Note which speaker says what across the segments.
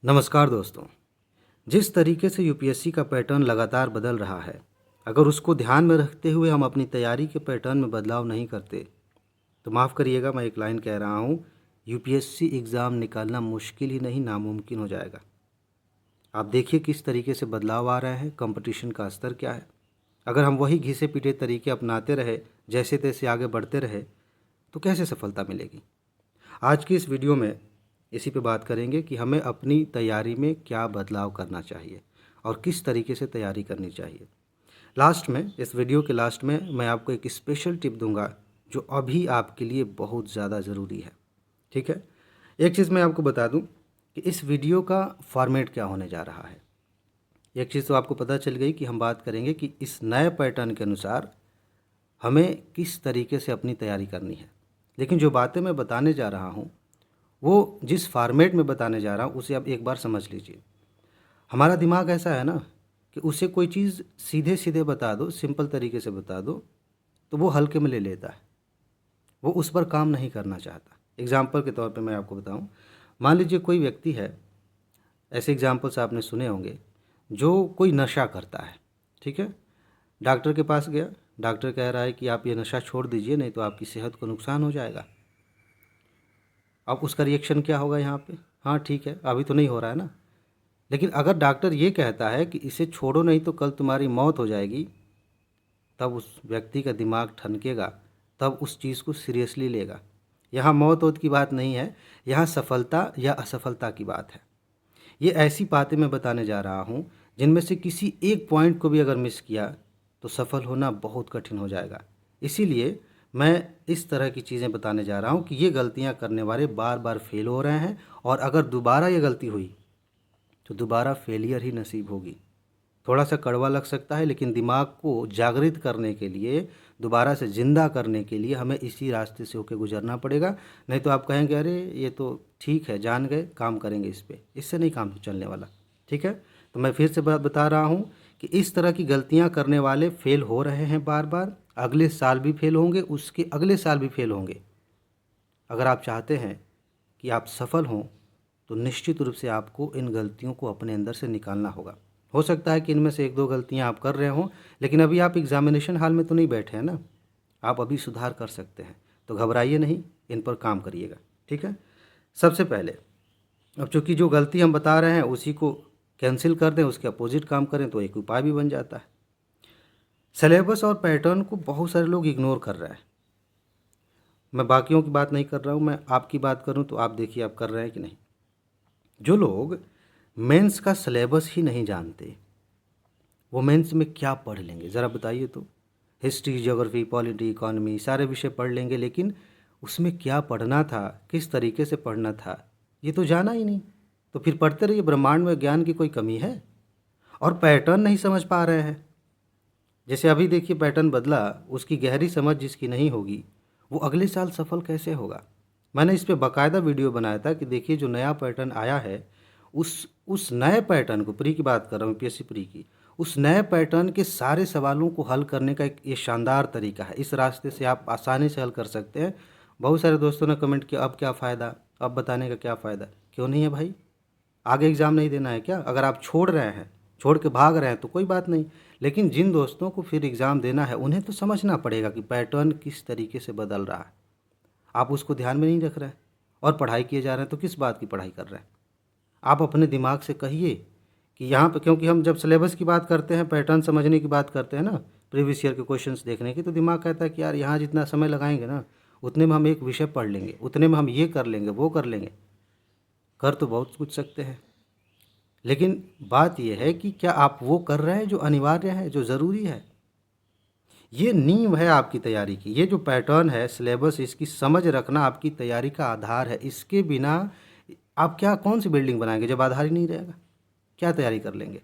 Speaker 1: नमस्कार दोस्तों। जिस तरीके से यूपीएससी का पैटर्न लगातार बदल रहा है, अगर उसको ध्यान में रखते हुए हम अपनी तैयारी के पैटर्न में बदलाव नहीं करते तो माफ़ करिएगा, मैं एक लाइन कह रहा हूँ, यूपीएससी एग्ज़ाम निकालना मुश्किल ही नहीं नामुमकिन हो जाएगा। आप देखिए किस तरीके से बदलाव आ रहे हैं, कंपटीशन का स्तर क्या है। अगर हम वही घिसे पीटे तरीके अपनाते रहे, जैसे तैसे आगे बढ़ते रहे, तो कैसे सफलता मिलेगी। आज की इस वीडियो में इसी पे बात करेंगे कि हमें अपनी तैयारी में क्या बदलाव करना चाहिए और किस तरीके से तैयारी करनी चाहिए। लास्ट में, इस वीडियो के लास्ट में मैं आपको एक स्पेशल टिप दूंगा जो अभी आपके लिए बहुत ज़्यादा ज़रूरी है। ठीक है, एक चीज़ मैं आपको बता दूं कि इस वीडियो का फॉर्मेट क्या होने जा रहा है। एक चीज़ तो आपको पता चल गई कि हम बात करेंगे कि इस नए पैटर्न के अनुसार हमें किस तरीके से अपनी तैयारी करनी है। लेकिन जो बातें मैं बताने जा रहा हूँ, वो जिस फॉर्मेट में बताने जा रहा हूँ उसे आप एक बार समझ लीजिए। हमारा दिमाग ऐसा है ना कि उसे कोई चीज़ सीधे सीधे बता दो, सिंपल तरीके से बता दो, तो वो हल्के में ले लेता है, वो उस पर काम नहीं करना चाहता। एग्जाम्पल के तौर पे मैं आपको बताऊं, मान लीजिए कोई व्यक्ति है, ऐसे एग्जाम्पल्स आपने सुने होंगे, जो कोई नशा करता है। ठीक है, डॉक्टर के पास गया, डॉक्टर कह रहा है कि आप ये नशा छोड़ दीजिए, नहीं तो आपकी सेहत को नुकसान हो जाएगा। अब उसका रिएक्शन क्या होगा यहाँ पे? हाँ ठीक है, अभी तो नहीं हो रहा है ना। लेकिन अगर डॉक्टर ये कहता है कि इसे छोड़ो नहीं तो कल तुम्हारी मौत हो जाएगी, तब उस व्यक्ति का दिमाग ठनकेगा, तब उस चीज़ को सीरियसली लेगा। यहाँ मौत वौत की बात नहीं है, यहाँ सफलता या असफलता की बात है। ये ऐसी बातें मैं बताने जा रहा हूँ जिनमें से किसी एक पॉइंट को भी अगर मिस किया तो सफल होना बहुत कठिन हो जाएगा। इसीलिए मैं इस तरह की चीज़ें बताने जा रहा हूँ कि ये गलतियाँ करने वाले बार बार फेल हो रहे हैं, और अगर दोबारा ये गलती हुई तो दोबारा फेलियर ही नसीब होगी। थोड़ा सा कड़वा लग सकता है, लेकिन दिमाग को जागृत करने के लिए, दोबारा से ज़िंदा करने के लिए हमें इसी रास्ते से होकर गुजरना पड़ेगा। नहीं तो आप कहेंगे अरे ये तो ठीक है, जान गए, काम करेंगे इस पे, इससे नहीं काम चलने वाला। ठीक है, तो मैं फिर से बात बता रहा हूँ कि इस तरह की गलतियाँ करने वाले फेल हो रहे हैं बार बार, अगले साल भी फेल होंगे, उसके अगले साल भी फेल होंगे। अगर आप चाहते हैं कि आप सफल हों तो निश्चित रूप से आपको इन गलतियों को अपने अंदर से निकालना होगा। हो सकता है कि इनमें से एक दो गलतियां आप कर रहे हों, लेकिन अभी आप एग्जामिनेशन हॉल में तो नहीं बैठे हैं ना, आप अभी सुधार कर सकते हैं। तो घबराइए नहीं, इन पर काम करिएगा। ठीक है, सबसे पहले, अब चूंकि जो गलती हम बता रहे हैं उसी को कैंसिल कर दें, उसके अपोजिट काम करें तो एक उपाय भी बन जाता है। सिलेबस और पैटर्न को बहुत सारे लोग इग्नोर कर रहे हैं। मैं बाकियों की बात नहीं कर रहा हूँ, मैं आपकी बात करूँ तो आप देखिए आप कर रहे हैं कि नहीं। जो लोग मेंस का सिलेबस ही नहीं जानते, वो मेंस में क्या पढ़ लेंगे ज़रा बताइए तो। हिस्ट्री, ज्योग्राफी, पॉलिटी, इकोनॉमी सारे विषय पढ़ लेंगे, लेकिन उसमें क्या पढ़ना था, किस तरीके से पढ़ना था, ये तो जाना ही नहीं। तो फिर पढ़ते रहिए, ब्रह्मांड में ज्ञान की कोई कमी है? और पैटर्न नहीं समझ पा रहे हैं। जैसे अभी देखिए पैटर्न बदला, उसकी गहरी समझ जिसकी नहीं होगी वो अगले साल सफल कैसे होगा। मैंने इस पे बाकायदा वीडियो बनाया था कि देखिए जो नया पैटर्न आया है, उस नए पैटर्न को, प्री की बात कर रहा हूँ, यूपीएससी प्री की, उस नए पैटर्न के सारे सवालों को हल करने का एक ये शानदार तरीका है। इस रास्ते से आप आसानी से हल कर सकते हैं। बहुत सारे दोस्तों ने कमेंट किया अब क्या फ़ायदा, अब बताने का क्या फ़ायदा। क्यों नहीं है भाई, आगे एग्ज़ाम नहीं देना है क्या? अगर आप छोड़ रहे हैं, छोड़ के भाग रहे हैं तो कोई बात नहीं, लेकिन जिन दोस्तों को फिर एग्ज़ाम देना है उन्हें तो समझना पड़ेगा कि पैटर्न किस तरीके से बदल रहा है। आप उसको ध्यान में नहीं रख रहे हैं और पढ़ाई किए जा रहे हैं, तो किस बात की पढ़ाई कर रहे हैं? आप अपने दिमाग से कहिए कि यहाँ पे, क्योंकि हम जब सिलेबस की बात करते हैं, पैटर्न समझने की बात करते हैं ना, प्रीवियस ईयर के क्वेश्चंस देखने की, तो दिमाग कहता है कि यार यहाँ जितना समय लगाएंगे ना, उतने में हम एक विषय पढ़ लेंगे, उतने में हम ये कर लेंगे, वो कर लेंगे। कर तो बहुत कुछ सकते हैं, लेकिन बात यह है कि क्या आप वो कर रहे हैं जो अनिवार्य है, जो ज़रूरी है। ये नींव है आपकी तैयारी की। ये जो पैटर्न है, सिलेबस, इसकी समझ रखना आपकी तैयारी का आधार है। इसके बिना आप क्या, कौन सी बिल्डिंग बनाएंगे जब आधार ही नहीं रहेगा? क्या तैयारी कर लेंगे?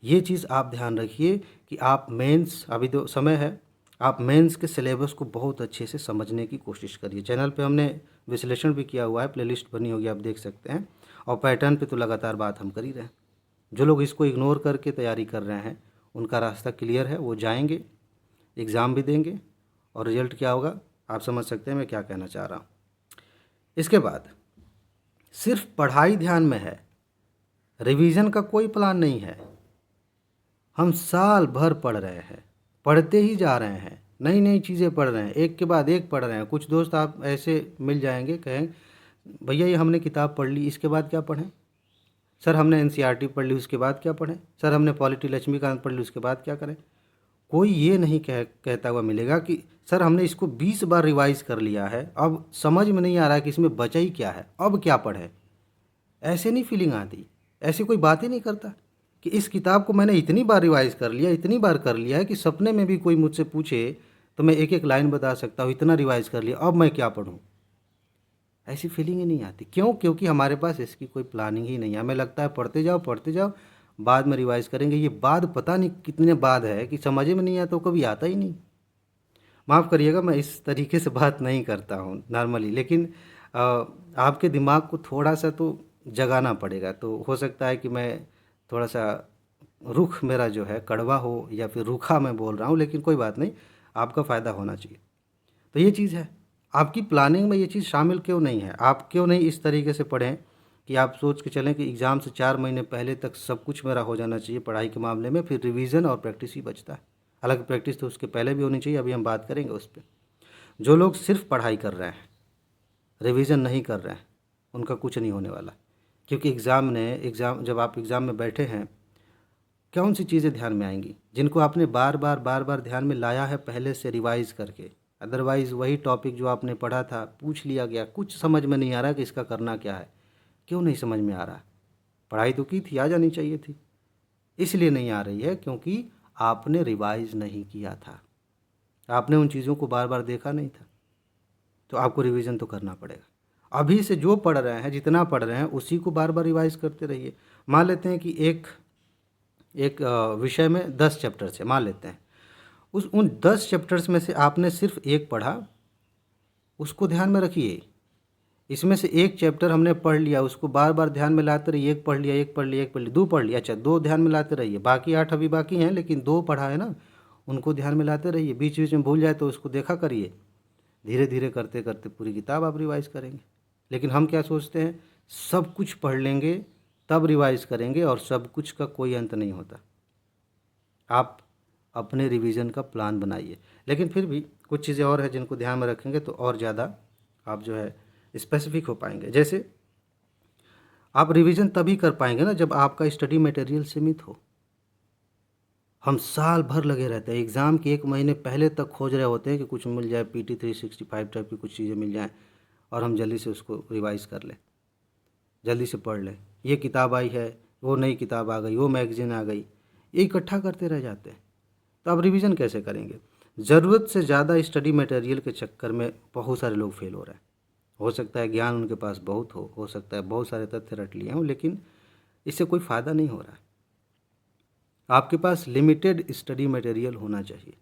Speaker 1: ये चीज़ आप ध्यान रखिए कि आप मेंस, अभी तो समय है, आप मेंस के सिलेबस को बहुत अच्छे से समझने की कोशिश करिए। चैनल पे हमने विश्लेषण भी किया हुआ है, प्लेलिस्ट बनी होगी, आप देख सकते हैं। और पैटर्न पे तो लगातार बात हम कर ही रहे हैं। जो लोग इसको इग्नोर करके तैयारी कर रहे हैं उनका रास्ता क्लियर है, वो जाएंगे, एग्ज़ाम भी देंगे, और रिजल्ट क्या होगा आप समझ सकते हैं मैं क्या कहना चाह रहा हूँ। इसके बाद सिर्फ पढ़ाई ध्यान में है रिवीजन का कोई प्लान नहीं है। हम साल भर पढ़ रहे हैं, पढ़ते ही जा रहे हैं, नई नई चीज़ें पढ़ रहे हैं, एक के बाद एक पढ़ रहे हैं। कुछ दोस्त आप ऐसे मिल जाएंगे, कहें भैया ये हमने किताब पढ़ ली, इसके बाद क्या पढ़ें? सर हमने एनसीईआरटी पढ़ ली, उसके बाद क्या पढ़ें? सर हमने पॉलिटी लक्ष्मीकांत पढ़ ली, उसके बाद क्या करें? कोई ये नहीं कहता हुआ मिलेगा कि सर हमने इसको 20 बार रिवाइज़ कर लिया है, अब समझ में नहीं आ रहा है कि इसमें बचा ही क्या है, अब क्या पढ़ें। ऐसे नहीं फीलिंग आती, ऐसी कोई बात ही नहीं करता कि इस किताब को मैंने इतनी बार रिवाइज़ कर लिया, इतनी बार कर लिया है कि सपने में भी कोई मुझसे पूछे तो मैं एक एक लाइन बता सकता हूँ, इतना रिवाइज़ कर लिया, अब मैं क्या पढ़ूँ। ऐसी फीलिंग ही नहीं आती। क्यों? क्योंकि हमारे पास इसकी कोई प्लानिंग ही नहीं है। हमें लगता है पढ़ते जाओ, बाद में रिवाइज़ करेंगे। ये बाद पता नहीं कितने बाद है कि समझ में नहीं आता, तो कभी आता ही नहीं। माफ़ करिएगा, मैं इस तरीके से बात नहीं करता हूँ नॉर्मली, लेकिन आपके दिमाग को थोड़ा-सा तो जगाना पड़ेगा। तो हो सकता है कि मैं थोड़ा-सा रुख मेरा जो है कड़वा हो या फिर रूखा मैं बोल रहा हूँ, लेकिन कोई बात नहीं, आपका फ़ायदा होना चाहिए। तो ये चीज़ है, आपकी प्लानिंग में ये चीज़ शामिल क्यों नहीं है? आप क्यों नहीं इस तरीके से पढ़ें कि आप सोच के चलें कि एग्ज़ाम से 4 महीने पहले तक सब कुछ मेरा हो जाना चाहिए पढ़ाई के मामले में, फिर रिवीज़न और प्रैक्टिस ही बचता है। हालाँकि प्रैक्टिस तो उसके पहले भी होनी चाहिए, अभी हम बात करेंगे उस पे। जो लोग सिर्फ़ पढ़ाई कर रहे हैं, रिवीज़न नहीं कर रहे हैं, उनका कुछ नहीं होने वाला। क्योंकि एग्ज़ाम जब आप एग्ज़ाम में बैठे हैं, कौन सी चीज़ें ध्यान में आएंगी जिनको आपने बार बार ध्यान में लाया है पहले से रिवाइज़ करके। अदरवाइज़ वही टॉपिक जो आपने पढ़ा था पूछ लिया गया, कुछ समझ में नहीं आ रहा कि इसका करना क्या है। क्यों नहीं समझ में आ रहा? पढ़ाई तो की थी, आ जानी चाहिए थी। इसलिए नहीं आ रही है क्योंकि आपने रिवाइज़ नहीं किया था, आपने उन चीज़ों को बार बार देखा नहीं था। तो आपको रिवीजन तो करना पड़ेगा। अभी से जो पढ़ रहे हैं, जितना पढ़ रहे हैं, उसी को बार बार रिवाइज़ करते रहिए। मान लेते हैं कि एक एक विषय में 10 चैप्टर्स है, मान लेते हैं। उन 10 चैप्टर्स में से आपने सिर्फ एक पढ़ा, उसको ध्यान में रखिए। इसमें से एक चैप्टर हमने पढ़ लिया, उसको बार बार ध्यान में लाते रहिए। एक पढ़ लिया, एक पढ़ लिया, एक पढ़ लिया, 2 पढ़ लिया, अच्छा 2 ध्यान में लाते रहिए। बाकी 8 अभी बाकी हैं, लेकिन 2 पढ़ा है ना, उनको ध्यान में लाते रहिए। बीच बीच में भूल जाए तो उसको देखा करिए। धीरे धीरे करते करते पूरी किताब आप रिवाइज़ करेंगे। लेकिन हम क्या सोचते हैं, सब कुछ पढ़ लेंगे तब रिवाइज़ करेंगे, और सब कुछ का कोई अंत नहीं होता। आप अपने रिवीजन का प्लान बनाइए, लेकिन फिर भी कुछ चीज़ें और हैं जिनको ध्यान में रखेंगे तो और ज़्यादा आप जो है स्पेसिफिक हो पाएंगे। जैसे आप रिवीजन तभी कर पाएंगे ना जब आपका स्टडी मटेरियल सीमित हो। हम साल भर लगे रहते हैं, एग्ज़ाम के 1 महीने पहले तक खोज रहे होते हैं कि कुछ मिल जाए, पीटी 365 टाइप की कुछ चीज़ें मिल जाएँ और हम जल्दी से उसको रिवाइज़ कर लें, जल्दी से पढ़ लें। ये किताब आई है, वो नई किताब आ गई, वो मैगज़ीन आ गई, ये इकट्ठा करते रह जाते हैं। तो आप रिवीजन कैसे करेंगे? ज़रूरत से ज़्यादा स्टडी मटेरियल के चक्कर में बहुत सारे लोग फेल हो रहे हैं। हो सकता है ज्ञान उनके पास बहुत हो सकता है बहुत सारे तथ्य रट लिए हों, लेकिन इससे कोई फ़ायदा नहीं हो रहा है। आपके पास लिमिटेड स्टडी मटेरियल होना चाहिए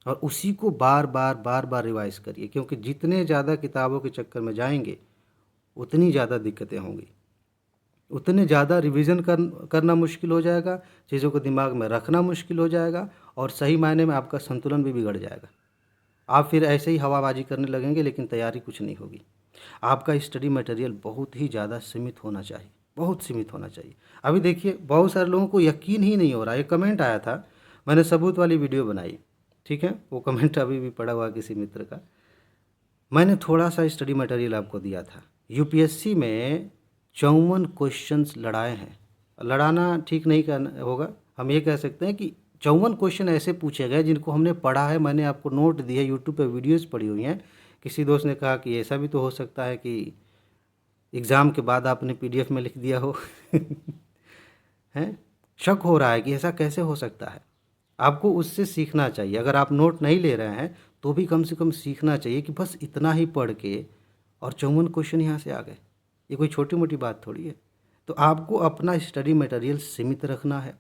Speaker 1: और उसी को बार बार रिवाइज़ करिए, क्योंकि जितने ज़्यादा किताबों के चक्कर में जाएंगे उतनी ज़्यादा दिक्कतें होंगी, उतने ज़्यादा रिवीजन करना मुश्किल हो जाएगा, चीज़ों को दिमाग में रखना मुश्किल हो जाएगा, और सही मायने में आपका संतुलन भी बिगड़ जाएगा। आप फिर ऐसे ही हवाबाजी करने लगेंगे, लेकिन तैयारी कुछ नहीं होगी। आपका स्टडी मटेरियल बहुत ही ज़्यादा सीमित होना चाहिए, बहुत सीमित होना चाहिए। अभी देखिए बहुत सारे लोगों को यकीन ही नहीं हो रहा है। एक कमेंट आया था, मैंने सबूत वाली वीडियो बनाई, ठीक है, वो कमेंट अभी भी पड़ा हुआ किसी मित्र का। मैंने थोड़ा सा स्टडी मटेरियल आपको दिया था। यूपीएससी में 54 क्वेश्चंस लड़ाए हैं। लड़ाना ठीक नहीं करना होगा, हम ये कह सकते हैं कि 54 क्वेश्चन ऐसे पूछे गए जिनको हमने पढ़ा है। मैंने आपको नोट दिए, यूट्यूब पे वीडियोस पड़ी हुई हैं। किसी दोस्त ने कहा कि ऐसा भी तो हो सकता है कि एग्ज़ाम के बाद आपने पीडीएफ में लिख दिया हो। हैं, शक हो रहा है कि ऐसा कैसे हो सकता है। आपको उससे सीखना चाहिए। अगर आप नोट नहीं ले रहे हैं तो भी कम से कम सीखना चाहिए कि बस इतना ही पढ़ के और 54 क्वेश्चन यहाँ से आ गए, ये कोई छोटी मोटी बात थोड़ी है। तो आपको अपना स्टडी मटेरियल सीमित रखना है,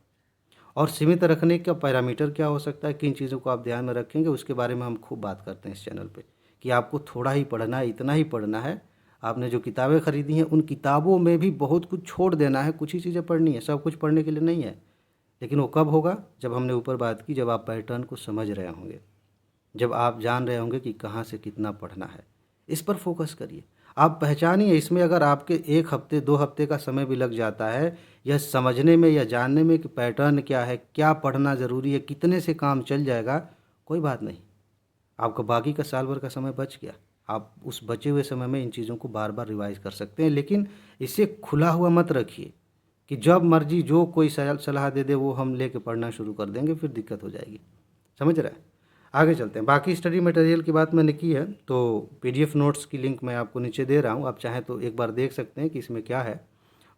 Speaker 1: और सीमित रखने का पैरामीटर क्या हो सकता है, किन चीज़ों को आप ध्यान में रखेंगे, उसके बारे में हम खूब बात करते हैं इस चैनल पे, कि आपको थोड़ा ही पढ़ना है, इतना ही पढ़ना है। आपने जो किताबें ख़रीदी हैं उन किताबों में भी बहुत कुछ छोड़ देना है, कुछ ही चीज़ें पढ़नी है, सब कुछ पढ़ने के लिए नहीं है। लेकिन वो कब होगा? जब हमने ऊपर बात की, जब आप पैटर्न को समझ रहे होंगे, जब आप जान रहे होंगे कि कहाँ से कितना पढ़ना है। इस पर फोकस करिए। आप पहचानिए इसमें। अगर आपके 1 हफ्ते 2 हफ्ते का समय भी लग जाता है यह समझने में या जानने में कि पैटर्न क्या है, क्या पढ़ना ज़रूरी है, कितने से काम चल जाएगा, कोई बात नहीं, आपका बाकी का साल भर का समय बच गया। आप उस बचे हुए समय में इन चीज़ों को बार बार रिवाइज कर सकते हैं, लेकिन इसे खुला हुआ मत रखिए कि जब मर्जी जो कोई सलाह दे दे वो हम लेके पढ़ना शुरू कर देंगे, फिर दिक्कत हो जाएगी। समझ रहे हैं? आगे चलते हैं। बाकी स्टडी मटेरियल की बात मैंने की है, तो पीडीएफ नोट्स की लिंक मैं आपको नीचे दे रहा हूँ, आप चाहें तो एक बार देख सकते हैं कि इसमें क्या है,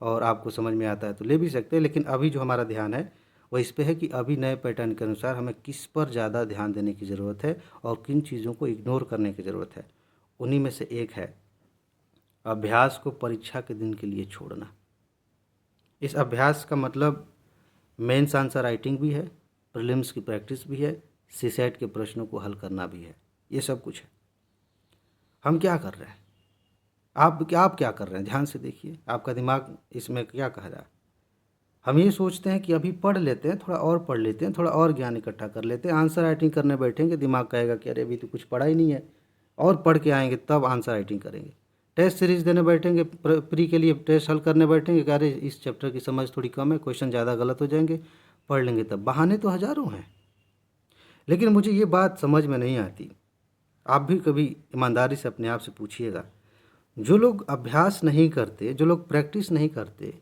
Speaker 1: और आपको समझ में आता है तो ले भी सकते हैं। लेकिन अभी जो हमारा ध्यान है वो इस पे है कि अभी नए पैटर्न के अनुसार हमें किस पर ज़्यादा ध्यान देने की ज़रूरत है और किन चीज़ों को इग्नोर करने की ज़रूरत है। उन्हीं में से एक है अभ्यास को परीक्षा के दिन के लिए छोड़ना। इस अभ्यास का मतलब मेंस आंसर राइटिंग भी है, प्रीलिम्स की प्रैक्टिस भी है, सीसेट के प्रश्नों को हल करना भी है, ये सब कुछ है। हम क्या कर रहे हैं, आप क्या कर रहे हैं, ध्यान से देखिए आपका दिमाग इसमें क्या कह रहा है। हम ये सोचते हैं कि अभी पढ़ लेते हैं, थोड़ा और पढ़ लेते हैं, थोड़ा और ज्ञान इकट्ठा कर लेते हैं, आंसर राइटिंग करने बैठेंगे दिमाग कहेगा कि अरे अभी तो कुछ पढ़ा ही नहीं है, और पढ़ के आएंगे तब आंसर राइटिंग करेंगे। टेस्ट सीरीज देने बैठेंगे, प्री के लिए टेस्ट हल करने बैठेंगे कि अरे इस चैप्टर की समझ थोड़ी कम है, क्वेश्चन ज़्यादा गलत हो जाएंगे, पढ़ लेंगे तब। बहाने तो हज़ारों हैं, लेकिन मुझे ये बात समझ में नहीं आती। आप भी कभी ईमानदारी से अपने आप से पूछिएगा, जो लोग अभ्यास नहीं करते, जो लोग प्रैक्टिस नहीं करते,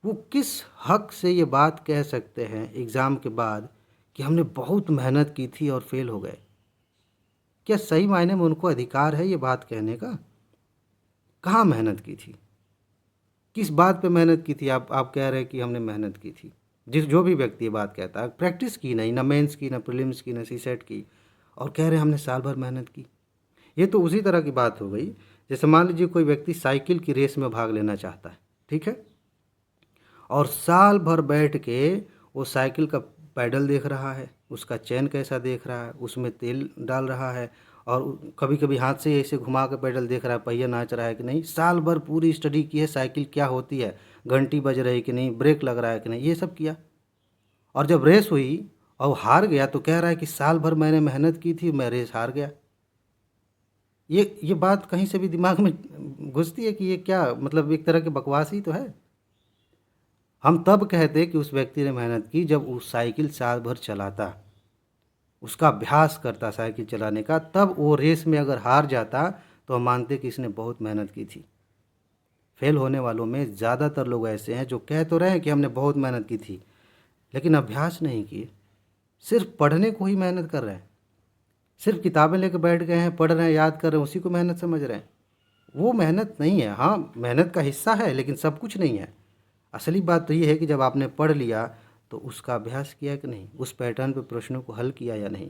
Speaker 1: वो किस हक से ये बात कह सकते हैं एग्ज़ाम के बाद कि हमने बहुत मेहनत की थी और फेल हो गए? क्या सही मायने में उनको अधिकार है ये बात कहने का? कहाँ मेहनत की थी, किस बात पे मेहनत की थी? आप कह रहे हैं कि हमने मेहनत की थी। जो भी व्यक्ति ये बात कहता है, प्रैक्टिस की नहीं, ना मेंस की, ना प्रीलिम्स की, ना सीसेट की, और कह रहे हैं हमने साल भर मेहनत की। ये तो उसी तरह की बात हो गई जैसे मान लीजिए कोई व्यक्ति साइकिल की रेस में भाग लेना चाहता है, ठीक है, और साल भर बैठ के वो साइकिल का पैडल देख रहा है, उसका चेन कैसा देख रहा है, उसमें तेल डाल रहा है, और कभी कभी हाथ से ऐसे घुमा के पैडल देख रहा है पहिया नाच रहा है कि नहीं। साल भर पूरी स्टडी की है साइकिल क्या होती है, घंटी बज रही कि नहीं, ब्रेक लग रहा है कि नहीं, ये सब किया। और जब रेस हुई और हार गया तो कह रहा है कि साल भर मैंने मेहनत की थी, मैं रेस हार गया। ये बात कहीं से भी दिमाग में घुसती है कि ये क्या, मतलब एक तरह की बकवास ही तो है। हम तब कहते कि उस व्यक्ति ने मेहनत की जब उस साइकिल साल भर चलाता, उसका अभ्यास करता साइकिल चलाने का, तब वो रेस में अगर हार जाता तो हम मानते कि इसने बहुत मेहनत की थी। फेल होने वालों में ज़्यादातर लोग ऐसे हैं जो कह तो रहे हैं कि हमने बहुत मेहनत की थी, लेकिन अभ्यास नहीं किए, सिर्फ पढ़ने को ही मेहनत कर रहे हैं, सिर्फ किताबें लेकर बैठ गए हैं, पढ़ रहे हैं, याद कर रहे हैं, उसी को मेहनत समझ रहे हैं। वो मेहनत नहीं है। हाँ, मेहनत का हिस्सा है लेकिन सब कुछ नहीं है। असली बात तो ये है कि जब आपने पढ़ लिया तो उसका अभ्यास किया कि नहीं, उस पैटर्न पे प्रश्नों को हल किया या नहीं,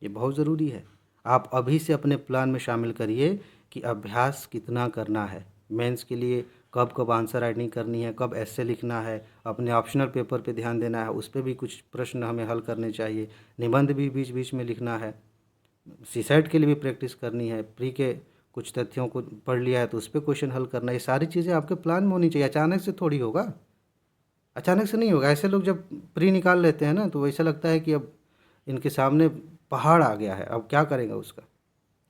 Speaker 1: ये बहुत ज़रूरी है। आप अभी से अपने प्लान में शामिल करिए कि अभ्यास कितना करना है। मेंस के लिए कब कब आंसर राइटिंग करनी है, कब ऐसे लिखना है, अपने ऑप्शनल पेपर पे ध्यान देना है, उस पर भी कुछ प्रश्न हमें हल करने चाहिए, निबंध भी बीच बीच में लिखना है, सीसेट के लिए भी प्रैक्टिस करनी है, प्री के कुछ तथ्यों को पढ़ लिया है तो उस पर क्वेश्चन हल करना है। ये सारी चीज़ें आपके प्लान में होनी चाहिए। अचानक से थोड़ी होगा, अचानक से नहीं होगा। ऐसे लोग जब प्री निकाल लेते हैं ना तो ऐसा लगता है कि अब इनके सामने पहाड़ आ गया है, अब क्या करेगा उसका,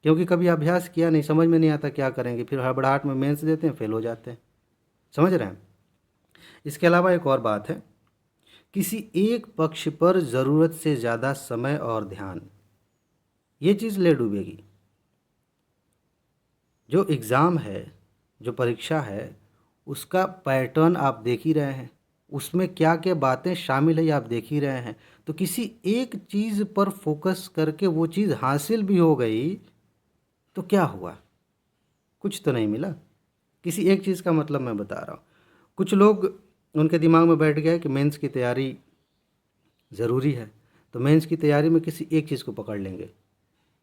Speaker 1: क्योंकि कभी अभ्यास किया नहीं, समझ में नहीं आता क्या करेंगे, फिर हड़बड़ाहट में मेंस देते हैं, फेल हो जाते हैं। समझ रहे हैं? इसके अलावा एक और बात है, किसी एक पक्ष पर ज़रूरत से ज़्यादा समय और ध्यान, ये चीज़ ले डूबेगी। जो एग्ज़ाम है, जो परीक्षा है, उसका पैटर्न आप देख ही रहे हैं, उसमें क्या क्या बातें शामिल है ये आप देख ही रहे हैं। तो किसी एक चीज़ पर फोकस करके वो चीज़ हासिल भी हो गई तो क्या हुआ, कुछ तो नहीं मिला। किसी एक चीज़ का मतलब मैं बता रहा हूँ, कुछ लोग उनके दिमाग में बैठ गया कि मेंस की तैयारी ज़रूरी है, तो मेंस की तैयारी में किसी एक चीज़ को पकड़ लेंगे।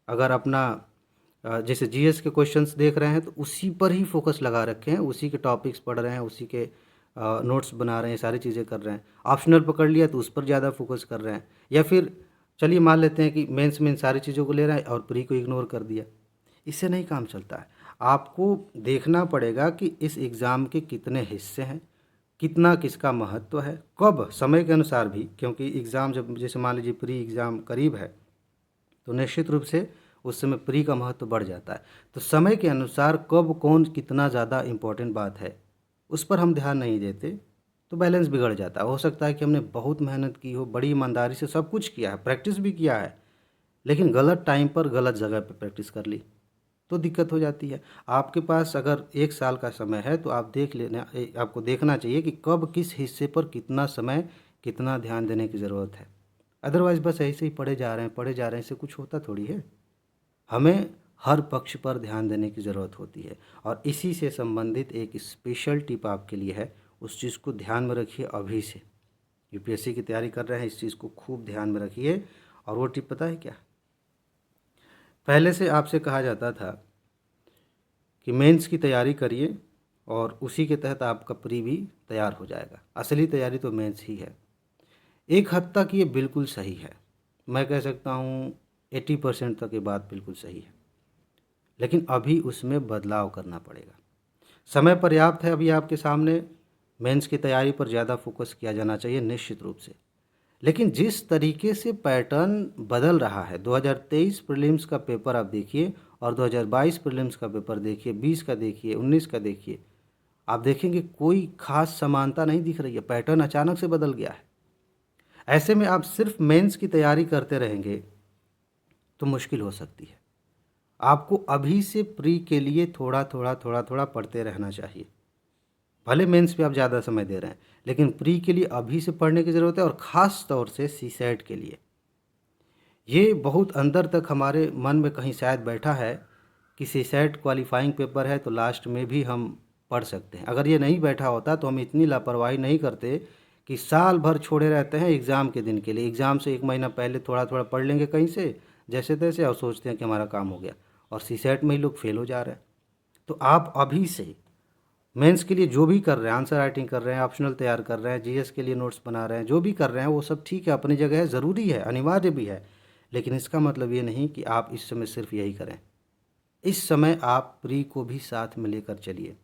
Speaker 1: अगर अपना जैसे जीएस के क्वेश्चंस देख रहे हैं तो उसी पर ही फोकस लगा रखे हैं, उसी के टॉपिक्स पढ़ रहे हैं, उसी के नोट्स बना रहे हैं, सारी चीज़ें कर रहे हैं। ऑप्शनल पकड़ लिया तो उस पर ज़्यादा फोकस कर रहे हैं, या फिर चलिए मान लेते हैं कि मेंस में इन सारी चीज़ों को ले रहे हैं और प्री को इग्नोर कर दिया। इससे नहीं काम चलता है। आपको देखना पड़ेगा कि इस एग्ज़ाम के कितने हिस्से हैं, कितना किसका महत्व है, कब, समय के अनुसार भी, क्योंकि एग्ज़ाम जब जैसे मान लीजिए प्री एग्ज़ाम करीब है तो निश्चित रूप से उस समय प्री का महत्व बढ़ जाता है। तो समय के अनुसार कब कौन कितना ज़्यादा इम्पोर्टेंट बात है उस पर हम ध्यान नहीं देते तो बैलेंस बिगड़ जाता है। हो सकता है कि हमने बहुत मेहनत की हो, बड़ी ईमानदारी से सब कुछ किया है, प्रैक्टिस भी किया है, लेकिन गलत टाइम पर गलत जगह पर प्रैक्टिस कर ली तो दिक्कत हो जाती है। आपके पास अगर 1 साल का समय है तो आप देख लेना, आपको देखना चाहिए कि कब किस हिस्से पर कितना समय कितना ध्यान देने की ज़रूरत है। अदरवाइज़ बस ऐसे ही पढ़े जा रहे हैं पढ़े जा रहे हैं, इससे कुछ होता थोड़ी है। हमें हर पक्ष पर ध्यान देने की ज़रूरत होती है और इसी से संबंधित एक स्पेशल टिप आपके लिए है। उस चीज़ को ध्यान में रखिए अभी से। यूपीएससी की तैयारी कर रहे हैं, इस चीज़ को खूब ध्यान में रखिए। और वो टिप पता है क्या? पहले से आपसे कहा जाता था कि मेंस की तैयारी करिए और उसी के तहत आपका प्री भी तैयार हो जाएगा। असली तैयारी तो मेंस ही है। एक हद तक ये बिल्कुल सही है, मैं कह सकता हूँ 80% तक ये बात बिल्कुल सही है, लेकिन अभी उसमें बदलाव करना पड़ेगा। समय पर्याप्त है अभी आपके सामने, मेंस की तैयारी पर ज़्यादा फोकस किया जाना चाहिए निश्चित रूप से। लेकिन जिस तरीके से पैटर्न बदल रहा है, 2023 प्रीलिम्स का पेपर आप देखिए और 2022 प्रीलिम्स का पेपर देखिए, 20 का देखिए, 19 का देखिए, आप देखेंगे कोई खास समानता नहीं दिख रही है, पैटर्न अचानक से बदल गया है। ऐसे में आप सिर्फ मेंस की तैयारी करते रहेंगे तो मुश्किल हो सकती है। आपको अभी से प्री के लिए थोड़ा थोड़ा पढ़ते रहना चाहिए। भले मेंस पे आप ज़्यादा समय दे रहे हैं, लेकिन प्री के लिए अभी से पढ़ने की ज़रूरत है और ख़ास तौर से सीसैट के लिए। ये बहुत अंदर तक हमारे मन में कहीं शायद बैठा है कि सीसैट क्वालिफाइंग पेपर है तो लास्ट में भी हम पढ़ सकते हैं। अगर ये नहीं बैठा होता तो हम इतनी लापरवाही नहीं करते कि साल भर छोड़े रहते हैं एग्ज़ाम के दिन के लिए। एग्ज़ाम से 1 महीना पहले थोड़ा थोड़ा पढ़ लेंगे कहीं से जैसे तैसे और सोचते हैं कि हमारा काम हो गया, और सीसैट में ही लोग फेल हो जा रहे हैं। तो आप अभी से मेंस के लिए जो भी कर रहे हैं, आंसर राइटिंग कर रहे हैं, ऑप्शनल तैयार कर रहे हैं, जीएस के लिए नोट्स बना रहे हैं, जो भी कर रहे हैं वो सब ठीक है, अपनी जगह है, ज़रूरी है, अनिवार्य भी है। लेकिन इसका मतलब ये नहीं कि आप इस समय सिर्फ यही करें। इस समय आप प्री को भी साथ में लेकर चलिए।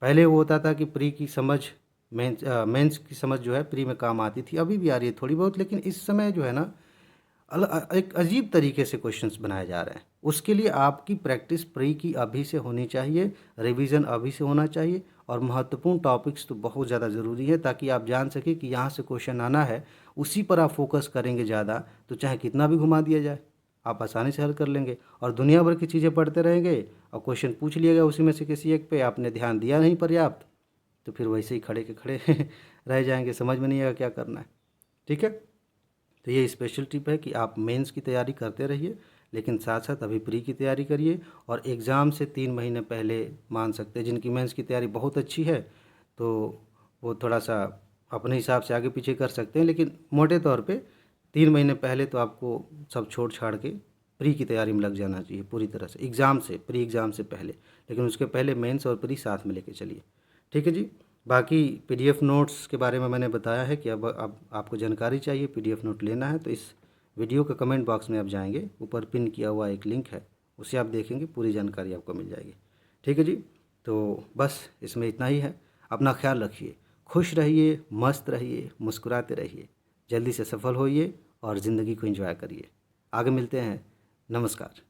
Speaker 1: पहले वो होता था कि प्री की समझ मेंस की समझ जो है प्री में काम आती थी, अभी भी आ रही है थोड़ी बहुत, लेकिन इस समय जो है ना एक अजीब तरीके से क्वेश्चंस बनाए जा रहे हैं। उसके लिए आपकी प्रैक्टिस प्री की अभी से होनी चाहिए, रिवीजन अभी से होना चाहिए, और महत्वपूर्ण टॉपिक्स तो बहुत ज़्यादा ज़रूरी है ताकि आप जान सकें कि यहाँ से क्वेश्चन आना है, उसी पर आप फोकस करेंगे ज़्यादा तो चाहे कितना भी घुमा दिया जाए आप आसानी से हल कर लेंगे। और दुनिया भर की चीज़ें पढ़ते रहेंगे और क्वेश्चन पूछ लिया गया उसी में से किसी एक पे आपने ध्यान दिया नहीं पर्याप्त, तो फिर वैसे ही खड़े के खड़े रह जाएंगे, समझ में नहीं आएगा क्या करना है। ठीक है, तो ये स्पेशल टिप है कि आप मेंस की तैयारी करते रहिए, लेकिन साथ साथ अभी प्री की तैयारी करिए। और एग्ज़ाम से 3 महीने पहले मान सकते हैं, जिनकी मेंस की तैयारी बहुत अच्छी है तो वो थोड़ा सा अपने हिसाब से आगे पीछे कर सकते हैं, लेकिन मोटे तौर पे 3 महीने पहले तो आपको सब छोड़ छाड़ के प्री की तैयारी में लग जाना चाहिए पूरी तरह से, एग्ज़ाम से, प्री एग्ज़ाम से पहले। लेकिन उसके पहले मेंस और प्री साथ में लेके चलिए। ठीक है जी। बाकी पीडीएफ नोट्स के बारे में मैंने बताया है कि अब आपको जानकारी चाहिए, पीडीएफ नोट लेना है तो इस वीडियो के कमेंट बॉक्स में आप जाएंगे, ऊपर पिन किया हुआ एक लिंक है, उसे आप देखेंगे, पूरी जानकारी आपको मिल जाएगी। ठीक है जी। तो बस इसमें इतना ही है। अपना ख्याल रखिए, खुश रहिए, मस्त रहिए, मुस्कुराते रहिए, जल्दी से सफल होइए और ज़िंदगी को एंजॉय करिए। आगे मिलते हैं। नमस्कार।